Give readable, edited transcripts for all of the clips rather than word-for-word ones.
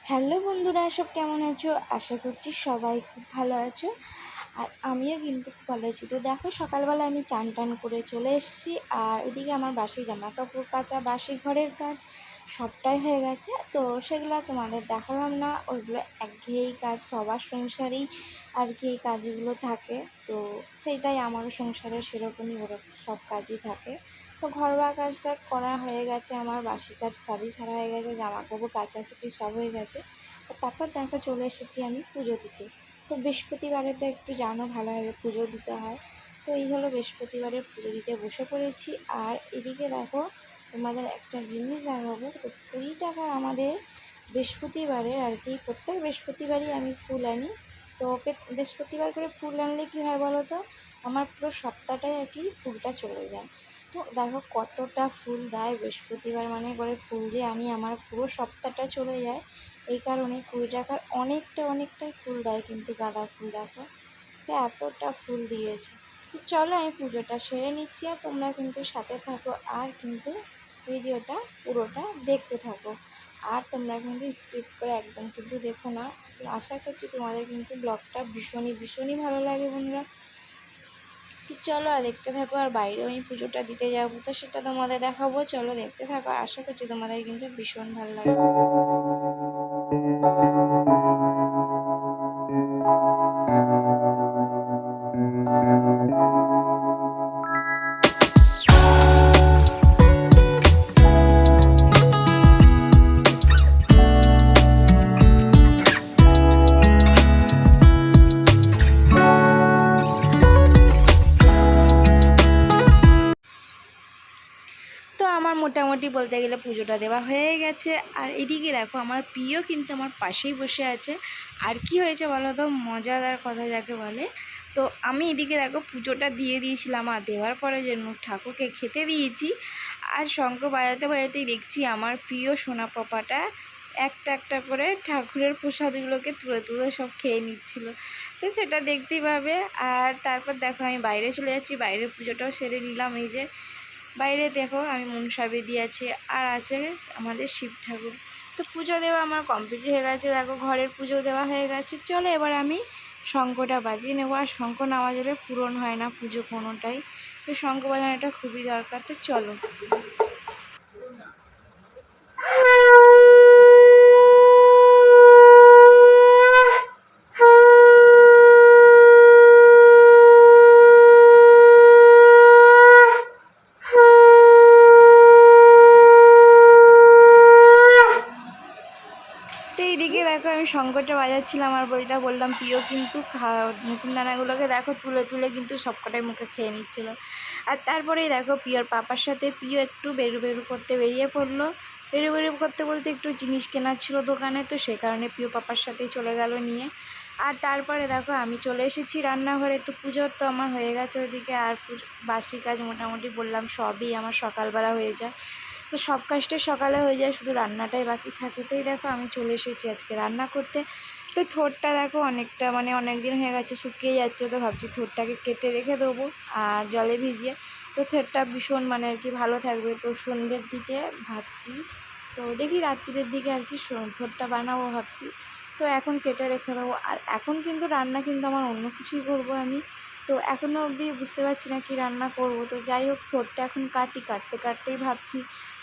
Hello বন্ধুরা, সব কেমন আছো? আশা করছি সবাই খুব ভালো আছো। আর আমিও কিন্তু খুব ভালো আছি। তো দেখো, সকালবেলা আমি চান টান করে চলে এসেছি। আর এদিকে আমার বাসি জামা কাপড় কাচা, বাসি ঘরের কাজ সবটাই হয়ে গেছে। তো সেগুলো তোমাদের দেখালাম না, ওইগুলো একঘেয়েই কাজ, সবার সংসারেই আর কি এই কাজগুলো থাকে। তো সেইটাই আমারও সংসারে সেরকমই ওরকম সব কাজই থাকে। তো ঘরোয়া কাজটা করা হয়ে গেছে, আমার বাসি কাজ সবই সারা হয়ে গেছে, জামা কাপড় কাচাকুচি সব হয়ে গেছে। তারপর দেখো চলে এসেছি আমি পুজো দিতে। তো বৃহস্পতিবারে তো একটু জানো ভালোভাবে পুজো দিতে হয়। তো এই হলো বৃহস্পতিবারে পুজো দিতে বসে পড়েছি। আর এদিকে দেখো, তোমাদের একটা জিনিস দেখাবো। তো 20 টাকা আমাদের বৃহস্পতিবারে আর কি, প্রত্যেক বৃহস্পতিবারই আমি ফুল আনি। তো বৃহস্পতিবার করে ফুল আনলে কী হয় বলো তো, আমার পুরো সপ্তাহটাই আর কি ফুলটা চলে যায়। তো দেখো কতটা ফুল দেয় বৃহস্পতিবার মানে করে, ফুল যে আনি আমার পুরো সপ্তাহটা চলে যায়। এই কারণে 20 টাকার অনেকটাই ফুল দেয়, কিন্তু গাঁদা ফুল দেখো তো এতটা ফুল দিয়েছে। তো চলো আমি পুজোটা সেরে নিচ্ছি, আর তোমরা কিন্তু সাথে থাকো, আর কিন্তু ভিডিওটা পুরোটা দেখতে থাকো। আর তোমরা কিন্তু স্কিপ করে একদম কিন্তু দেখো না। আশা করছি তোমাদের কিন্তু ব্লগটা ভীষণই ভালো লাগে বন্ধুরা। তো চলো আর দেখতে থাকো। আর বাইরেও আমি পুজোটা দিতে যাবো, তো সেটা তোমাদের দেখাবো। চলো দেখতে থাকো, আশা করছি তোমাদের কিন্তু ভীষণ ভালো লাগবে। তো আমার মোটামুটি বলতে গেলে পুজোটা দেওয়া হয়ে গেছে। আর এদিকে দেখো আমার প্রিয় কিন্তু আমার পাশেই বসে আছে। আর কি হয়েছে বলো তো, মজাদার কথা যাকে বলে। তো আমি এদিকে দেখো পুজোটা দিয়ে দিয়েছিলাম, আর দেওয়ার পরে যে ঠাকুরকে খেতে দিয়েছি, আর শঙ্খ বাজাতেই দেখছি আমার প্রিয় সোনা পাপাটা একটা করে ঠাকুরের প্রসাদগুলোকে তুলে সব খেয়ে নিচ্ছিল। তো সেটা দেখতেই পাবে। আর তারপর দেখো আমি বাইরে চলে যাচ্ছি, বাইরের পুজোটাও সেরে নিলাম। এই যে বাইরে দেখো আমি মনসা বেদি আছে, আর আছে আমাদের শিব ঠাকুর। তো পুজো দেওয়া আমার কমপ্লিট হয়ে গেছে, দেখো ঘরের পুজো দেওয়া হয়ে গেছে। চলো এবার আমি শঙ্খটা বাজিয়ে নেবো। আর শঙ্খ না বাজালে পূরণ হয় না পুজো কোনোটাই। তো শঙ্খ বাজানোটা খুবই দরকার। তো চলো। তো এইদিকে দেখো আমি শঙ্করটা বাজাচ্ছিলাম, আর বইটা বললাম প্রিয় কিন্তু নতুন দানাগুলোকে দেখো তুলে কিন্তু সবকটাই মুখে খেয়ে নিচ্ছিলো। আর তারপরেই দেখো প্রিয়র পাপার সাথে প্রিয় একটু বেরু করতে বেরিয়ে পড়লো। বেরু করতে বলতে একটু জিনিস কেনার ছিল দোকানে, তো সে কারণে প্রিয় পাপার সাথেই চলে গেল নিয়ে। আর তারপরে দেখো আমি চলে এসেছি রান্নাঘরে। তো পুজোর তো আমার হয়ে গেছে ওইদিকে। আর বাসি কাজ মোটামুটি বললাম সবই আমার সকালবেলা হয়ে যায়। তো সব কাজটা সকালে হয়ে যায়, শুধু রান্নাটাই বাকি থাকে। তোই দেখো আমি চলে এসেছি আজকে রান্না করতে। তো থোরটা দেখো অনেকটা মানে অনেক দিন হয়ে গেছে, শুকিয়ে যাচ্ছে। তো ভাবছি থোরটাকে কেটে রেখে দেবো আর জলে ভিজিয়ে। তো থোরটা ভীষণ মানে আর কি ভালো থাকবে। তো সন্ধ্যের দিকে ভাবছি, তো দেখি রাত্রির দিকে আর কি থোরটা বানাবো ভাবছি। তো এখন কেটে রেখে দেবো। আর এখন কিন্তু রান্না কিন্তু আমার অন্য কিছুই করবো আমি। তো এখনও অবধি বুঝতে পারছি না কি রান্না করব। তো যাই হোক থোরটা এখন কাটতেই ভাবছি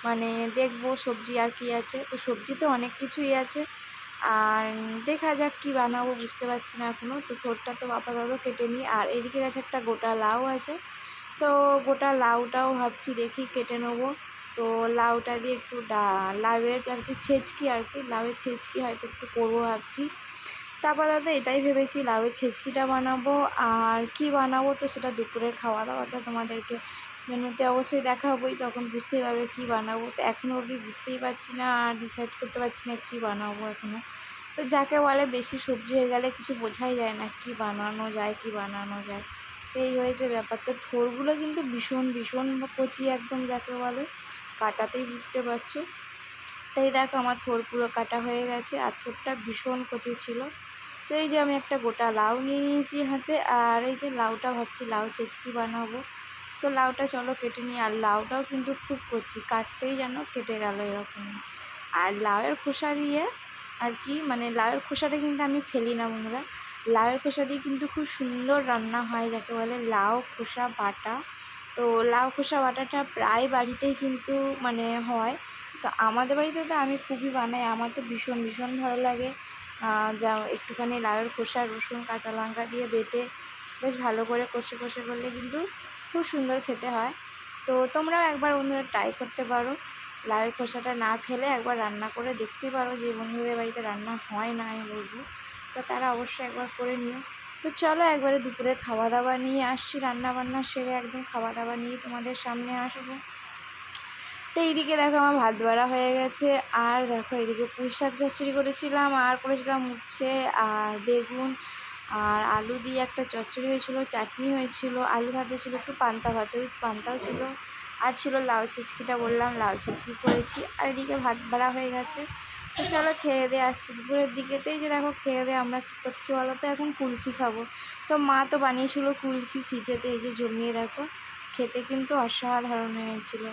মানে দেখবো সবজি আর কি আছে। তো সবজি তো অনেক কিছুই আছে, আর দেখা যাক কি বানাবো বুঝতে পারছি না এখনও। তো থোরটা তো আপাতত কেটে নিই। আর এদিকে গেছে একটা গোটা লাউ আছে, তো গোটা লাউটাও ভাবছি দেখি কেটে নেবো। তো লাউটা দিয়ে একটু লাউয়ের আর কি ছেচকি, আর কি লাউয়ের ছেচকি হয়তো একটু করবো ভাবছি। তারপর দাদা এটাই ভেবেছি লাউয়ের ছেচকিটা বানাবো। আর কি বানাবো তো সেটা দুপুরের খাওয়া দাওয়াটা তোমাদেরকে মেনুতে অবশ্যই দেখাবোই, তখন বুঝতেই পারবে কী বানাবো। তো এখনও অবধি বুঝতেই পারছি না, আর ডিসাইড করতে পারছি না কী বানাবো এখনও। তো যাকে বলে বেশি সবজি হয়ে গেলে কিছু বোঝাই যায় না কী বানানো যায়। তো এই হয়েছে ব্যাপার। তো থোরগুলো কিন্তু ভীষণ কচি একদম, যাকে বলে কাটাতেই বুঝতে পারছো। তাই দেখো আমার থোর পুরো কাটা হয়ে গেছে, আর থোরটা ভীষণ কচি ছিল। তো এই যে আমি একটা গোটা লাউ নিয়ে নিয়েছি হাতে, আর এই যে লাউটা ভাবছি লাউ ছেচকি বানাবো। তো লাউটা চলো কেটে নিই। আর লাউটাও কিন্তু খুব কচি, কাটতেই যেন কেটে গেল এরকম। আর লাউয়ের খোসা দিয়ে আর কি মানে লাউয়ের খোসাটা কিন্তু আমি ফেলি না বন্ধুরা, লাউয়ের খোসা দিয়ে কিন্তু খুব সুন্দর রান্না হয়, যাকে বলে লাউ খোসা বাটা। তো লাউ খোসা বাটাটা প্রায় বাড়িতেই কিন্তু মানে হয়। তো আমাদের বাড়িতে তো আমি খুবই বানাই, আমার তো ভীষণ ভীষণ ভালো লাগে। যা একটুখানি লাউয়ের খোসা রসুন কাঁচা লঙ্কা দিয়ে বেটে বেশ ভালো করে কষে কষে করলে কিন্তু খুব সুন্দর খেতে হয়। তো তোমরাও একবার বন্ধুরা ট্রাই করতে পারো, লাউয়ের খোসাটা না ফেলে একবার রান্না করে দেখতে পারো। যে বন্ধুদের বাড়িতে রান্না হয় না আমি বলবো, তো তারা অবশ্যই একবার করে নিও। তো চলো একবারে দুপুরের খাওয়া দাওয়া নিয়ে আসছি, রান্না বান্না সেরে একদম খাওয়া দাওয়া নিয়ে তোমাদের সামনে আসবো। তো এইদিকে দেখো আমার ভাত বাড়া হয়ে গেছে, আর দেখো এদিকে পুঁই শাক চচ্চড়ি করেছিলাম, আর করেছিলাম উচ্ছে আর বেগুন আর আলু দিয়ে একটা চচ্চড়ি হয়েছিল, চাটনি হয়েছিল, আলু ভাতে ছিল, একটু পান্তা ভাতে পান্তাও ছিল, আর ছিল লাউ ছিচকিটা বললাম, লাউ ছিচকি করেছি। আর এদিকে ভাত বাড়া হয়ে গেছে। তো চলো খেয়ে দিয়ে আসছি দুপুরের দিকেতেই, যে দেখো খেয়ে দিয়ে আমরা কী করছি বলো তো, এখন কুলফি খাবো। তো মা তো বানিয়েছিল কুলফি ফ্রিজেতে, এই যে জমিয়ে দেখো, খেতে কিন্তু অসাধারণ হয়েছিল।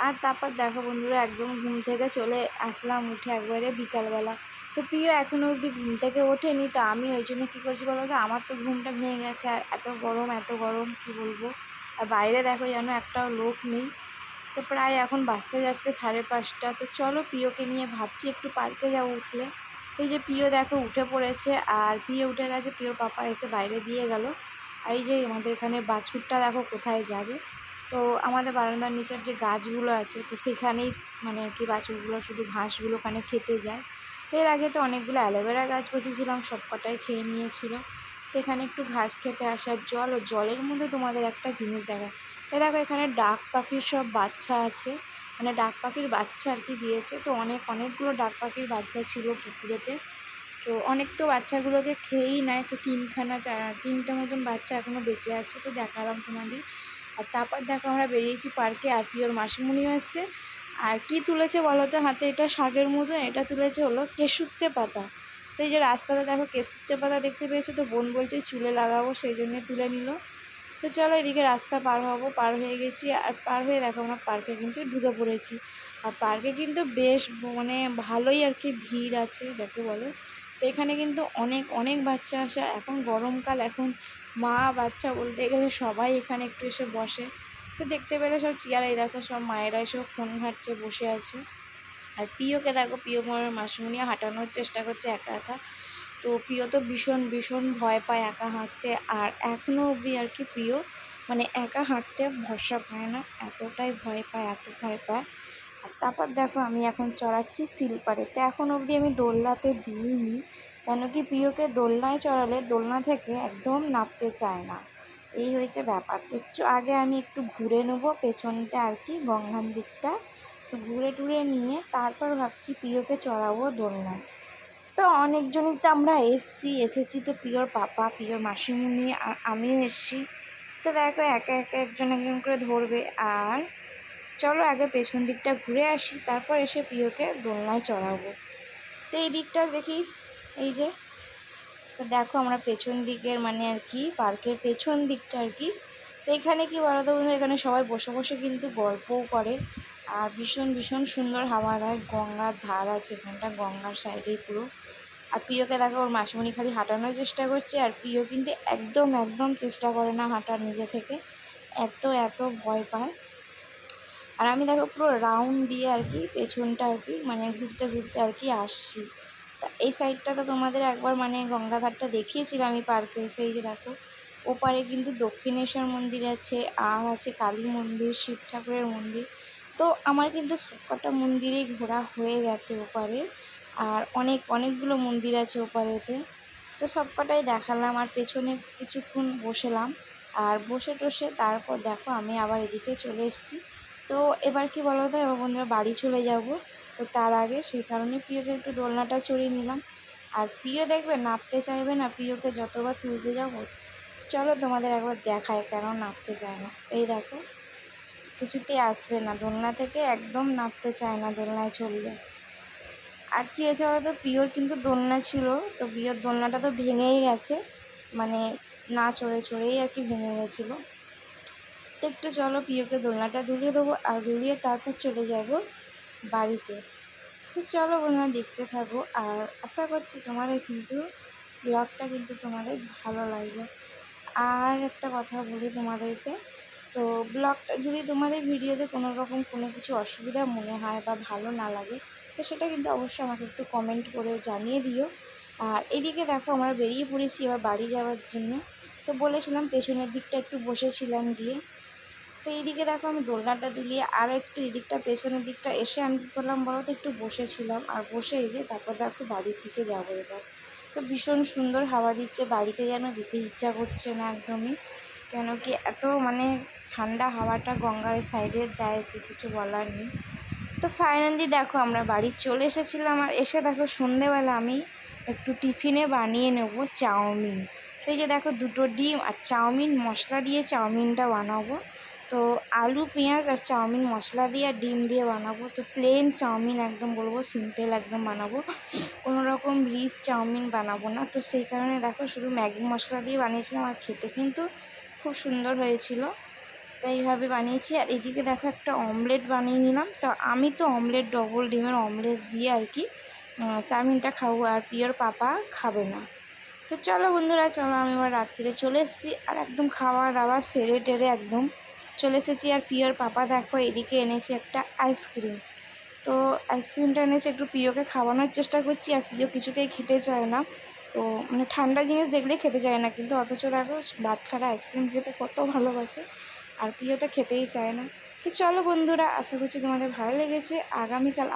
আর তারপর দেখো বন্ধুরা একদম ঘুম থেকে চলে আসলাম, উঠে একবারে বিকালবেলা। তো প্রিয় এখনও অবধি ঘুম থেকে ওঠেনি, তো আমি ওই জন্য কী করছি বলো তো, আমার তো ঘুমটা ভেঙে গেছে। আর এত গরম কী বলবো। আর বাইরে দেখো যেন একটাও লোক নেই। তো প্রায় এখন বাজতে যাচ্ছে 5:30। তো চলো প্রিয়কে নিয়ে ভাবছি একটু পার্কে যাবো উঠলে। এই যে প্রিয় দেখো উঠে পড়েছে, আর প্রিয় উঠে গেছে, প্রিয়র পাপা এসে বাইরে দিয়ে গেল। আর এই যে আমাদের এখানে বাছুরটা দেখো কোথায় যাবে। তো আমাদের বারান্দার নিচের যে গাছগুলো আছে, তো সেখানেই মানে আর কি বাছুরগুলো শুধু ঘাসগুলো ওখানে খেতে যায়। এর আগে তো অনেকগুলো অ্যালোভেরা গাছ বসেছিলাম, সব কটাই খেয়ে নিয়েছিল। তো এখানে একটু ঘাস খেতে আসার জল, ও জলের মধ্যে তোমাদের একটা জিনিস দেখায়। দেখো এখানে ডাক পাখির সব বাচ্চা আছে, মানে ডাক পাখির বাচ্চা আর কি দিয়েছে। তো অনেকগুলো ডাক পাখির বাচ্চা ছিল পুকুরেতে। তো অনেক তো বাচ্চাগুলোকে খেয়েই নেয়, তো তিনটা মতন বাচ্চা এখনও বেঁচে আছে, তো দেখালাম তোমাদের। আর তারপর দেখো আমরা বেরিয়েছি পার্কে, আর প্রিয়র মাসিমণিও এসছে। আর কি তুলেছে বলো তো হাতে, এটা শাকের মতন, এটা তুলেছে হলো কেশুত্তে পাতা। তো এই যে রাস্তাতে দেখো কেশুত্তে পাতা দেখতে পেয়েছো, তো বোন বলছে চুলে লাগাবো, সেই জন্য তুলে নিল। তো চলো এদিকে রাস্তা পার হবো, পার হয়ে গেছি। আর পার হয়ে দেখো আমরা পার্কে কিন্তু ঢুকে পড়েছি। আর পার্কে কিন্তু বেশ মানে ভালোই আর কি ভিড় আছে যাকে বলে। তো এখানে কিন্তু অনেক অনেক বাচ্চা আসে, এখন গরমকাল, এখন মা বাচ্চা বলতে গেলে সবাই এখানে একটু এসে বসে। তো দেখতে পেলে সব চেয়ারেই দেখো সব মায়েরা এসেও ফোন ঘাঁটছে, বসে আছে। আর প্রিয়কে দেখো, প্রিয় মোড়ের মাসিমণি হাঁটানোর চেষ্টা করছে একা একা। তো প্রিয় তো ভীষণ ভীষণ ভয় পায় একা হাঁটতে, আর এখনও অবধি আর কি প্রিয় মানে একা হাঁটতে ভরসা পায় না, এতটাই ভয় পায়, এত ভয় পায়। আর তারপর দেখো আমি এখন চড়াচ্ছি স্লিপারে। তো এখন অবধি আমি দোলনাতে দিইনি, কেন কি প্রিয়কে দোলনায় চড়ালে দোলনা থেকে একদম নামতে চায় না, এই হয়েছে ব্যাপার। তো একটু আগে আমি একটু ঘুরে নেবো পেছনটা আর কি, গঙ্গার দিকটা, তো ঘুরে টুরে নিয়ে তারপর ভাবছি প্রিয়কে চড়াবো দোলনায়। তো অনেকজনই তো আমরা এসেছি, তো প্রিয়র পাপা, প্রিয়র মাসিমণি আর আমিও এসেছি। তো দেখো একে একে একজন একজন করে ধরবে। আর চলো আগে পেছন দিকটা ঘুরে আসি, তারপর এসে প্রিয়কে দোলনায় চড়াবো। তো এই দিকটা দেখি, এই যে তো দেখো আমরা পেছন দিকের মানে আর কি পার্কের পেছন দিকটা আর কি। তো এখানে কি বলো তো বন্ধু, এখানে সবাই বসে বসে কিন্তু গল্পও করে, আর ভীষণ ভীষণ সুন্দর হাওয়া দেয়, গঙ্গার ধার আছে এখানটা, গঙ্গার সাইডেই পুরো। আর প্রিয়কে দেখো ওর মাসিমণি খালি হাঁটানোর চেষ্টা করছে, আর প্রিয় কিন্তু একদম একদম চেষ্টা করে না হাঁটার নিজে থেকে, এত ভয় পায়। আর আমি দেখো পুরো রাউন্ড দিয়ে আর কি পেছনটা আর কি মানে ঘুরতে ঘুরতে আর কি আসছি। তা এই সাইডটা তো তোমাদের একবার মানে গঙ্গাঘাটটা দেখিয়েছিলাম আমি পার্কে এসে। এই যে দেখো ওপারে কিন্তু দক্ষিণেশ্বর মন্দির আছে, আর আছে কালী মন্দির, শিব ঠাকুরের মন্দির। তো আমার কিন্তু সবকটা মন্দিরেই ঘোরা হয়ে গেছে ওপারে, আর অনেকগুলো মন্দির আছে ওপারেতে। তো সবকটাই দেখালাম, আর পেছনে কিছুক্ষণ বসেলাম, আর বসে টসে তারপর দেখো আমি আবার এদিকে চলে এসেছি। তো এবার কি বলো তো, এবার বন্ধুরা বাড়ি চলে যাব। তো তার আগে সেই কারণে প্রিয়কে একটু দোলনাটা চড়িয়ে নিলাম। আর প্রিয় দেখবে নামতে চাইবে না, প্রিয়কে যতবার তুলতে যাব, চলো তোমাদের একবার দেখায় কেন নামতে চায় না। এই দেখো কিছুতেই আসবে না দোলনা থেকে, একদম নামতে চায় না দোলনায় চললে। আর কী হয়েছে বলো তো, প্রিয়র কিন্তু দোলনা ছিল, তো প্রিয়র দোলনাটা তো ভেঙেই গেছে, মানে না চড়েই আর কি ভেঙে গেছিলো। তো একটু চলো প্রিয়কে দোলনাটা দুলিয়ে দেবো, আর দুলিয়ে তারপর চলে যাব বাড়িতে। তো চলো বন্ধুরা দেখতে থাকো, আর আশা করছি তোমাদের কিন্তু ব্লগটা কিন্তু তোমাদের ভালো লাগবে। আর একটা কথা বলি তোমাদেরকে, তো ব্লগটা যদি তোমাদের ভিডিওতে কোনো রকম কোনো কিছু অসুবিধা মনে হয় বা ভালো না লাগে, তো সেটা কিন্তু অবশ্যই আমাকে একটু কমেন্ট করে জানিয়ে দিও। আর এদিকে দেখো আমরা বেরিয়ে পড়েছি এবার বাড়ি যাওয়ার জন্য। তো বলেছিলাম পেছনের দিকটা একটু বসেছিলাম গিয়ে, তো এইদিকে দেখো আমি দোলনাটা দুলিয়ে আরও একটু এদিকটা পেছনের দিকটা এসে আমি কী করলাম বলো তো, একটু বসেছিলাম। আর বসে এই যে তারপর দেখো বাড়ির দিকে যাবো এবার। তো ভীষণ সুন্দর হাওয়া দিচ্ছে, বাড়িতে যেন যেতে ইচ্ছা করছে না একদমই, কেন কি এত মানে ঠান্ডা হাওয়াটা গঙ্গার সাইডে দেয় যে কিছু বলার নেই। তো ফাইনালি দেখো আমরা বাড়ি চলে এসেছিলাম, আর এসে দেখো সন্ধেবেলা আমি একটু টিফিনে বানিয়ে নেব চাউমিন। তো এই যে দেখো দুটো ডিম আর চাউমিন মশলা দিয়ে চাউমিনটা বানাবো। তো আলু পেঁয়াজ আর চাউমিন মশলা দিয়ে আর ডিম দিয়ে বানাবো। তো প্লেন চাউমিন একদম বলবো, সিম্পল একদম বানাবো, কোনো রকম রিচ চাউমিন বানাবো না। তো সেই কারণে দেখো শুধু ম্যাগি মশলা দিয়ে বানিয়েছিলাম, আর খেতে কিন্তু খুব সুন্দর হয়েছিল। তো এইভাবে বানিয়েছি। আর এদিকে দেখো একটা অমলেট বানিয়ে নিলাম। তো আমি তো অমলেট ডবল ডিমের অমলেট দিয়ে আর কি চাউমিনটা খাবো, আর পিওর পাপা খাবে না। তো চলো বন্ধুরা, চলো আমি এবার রাত্রিরে চলে এসেছি, আর একদম খাওয়া দাওয়া সেরে টেরে একদম চলে এসেছি। আর পিওর পাপা দেখো এদিকে এনেছে একটা আইসক্রিম। তো আইসক্রিমটা এনেছে, একটু প্রিয়কে খাওয়ানোর চেষ্টা করছি, আর প্রিয় কিছুতেই খেতে চায় না। তো মানে ঠান্ডা জিনিস দেখলেই খেতে চায় না, কিন্তু অথচ দেখো বাচ্চারা আইসক্রিম খেতে কত ভালোবাসে, আর প্রিয় তো খেতেই চায় না। তো চলো বন্ধুরা, আশা করছি তোমাদের ভালো লেগেছে। আগামীকাল